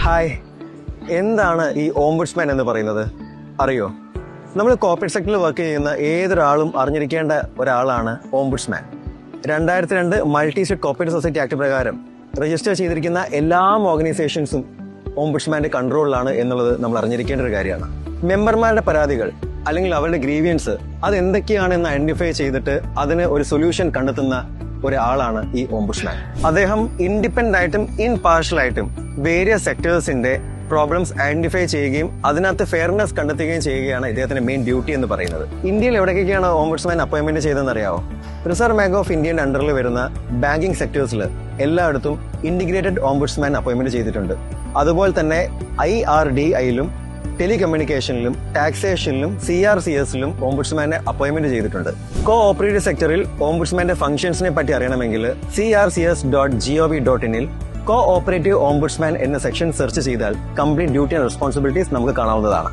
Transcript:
Hi, എന്താണ് ഈ ombudsman എന്ന് പറയുന്നത് അറിയോ? നമ്മൾ കോർപ്പറേറ്റ് സെക്ടറിൽ വർക്ക് ചെയ്യുന്ന ഏതൊരാളും അറിഞ്ഞിരിക്കേണ്ട ഒരാളാണ് ombudsman. 2002 multi state corporate society act പ്രകാരം രജിസ്റ്റർ ചെയ്തിരിക്കുന്ന എല്ലാ ഓർഗനൈസേഷൻസും ഓംബുഡ്സ്മാന്റെ കൺട്രോളിലാണ് എന്നുള്ളത് നമ്മൾ അറിഞ്ഞിരിക്കേണ്ട ഒരു കാര്യമാണ്. മെമ്പർമാരുടെ പരാതികൾ അല്ലെങ്കിൽ അവരുടെ ഗ്രീവിയൻസ് അതെന്തൊക്കെയാണെന്ന് ഐഡന്റിഫൈ ചെയ്തിട്ട് അതിന് ഒരു സൊല്യൂഷൻ കണ്ടെത്തുന്ന ഒരാളാണ് ഈ ഓംബുഡ്സ്മാൻ. അദ്ദേഹം ഇൻഡിപെൻഡന്റ് ആയിട്ടും ഇൻപാർഷ്യലായിട്ടും വേരിയസ് സെക്ടേഴ്സിന്റെ പ്രോബ്ലംസ് ഐഡന്റിഫൈ ചെയ്യുകയും അതിനകത്ത് ഫെയർനെസ് കണ്ടെത്തുകയും ചെയ്യുകയാണ് ഇദ്ദേഹത്തിന്റെ മെയിൻ ഡ്യൂട്ടി എന്ന് പറയുന്നത്. ഇന്ത്യയിൽ എവിടേക്കൊക്കെയാണ് ഓംബുഡ്സ്മാൻ അപ്പോയിന്റ്മെന്റ് ചെയ്തതെന്ന് അറിയാവോ? റിസർവ് ബാങ്ക് ഓഫ് ഇന്ത്യയുടെ അണ്ടറിൽ വരുന്ന ബാങ്കിങ് സെക്ടേഴ്സിൽ എല്ലായിടത്തും ഇന്റഗ്രേറ്റഡ് ഓംബുഡ്സ്മാൻ അപ്പോയിന്റ്മെന്റ് ചെയ്തിട്ടുണ്ട്. അതുപോലെ തന്നെ IRDAയിലും ടെലികമ്മ്യൂണിക്കേഷനിലും ടാക്സേഷനിലും CRCSലും ഓംബുഡ്സ്മാനെ അപ്പോയിന്റ്മെന്റ് ചെയ്തിട്ടുണ്ട്. കോ ഓപ്പറേറ്റീവ് സെക്ടറിൽ ഓംബുഡ്സ്മാന്റെ ഫംഗ്ഷൻസിനെ പറ്റി അറിയണമെങ്കിൽ crcs.gov.in കോ ഓപ്പറേറ്റീവ് ഓംബുഡ്സ്മാൻ എന്ന സെക്ഷൻ സെർച്ച് ചെയ്താൽ കംപ്ലീറ്റ് ഡ്യൂട്ടി ആൻഡ് റെസ്പോൺസിബിലിറ്റീസ് നമുക്ക് കാണാവുന്നതാണ്.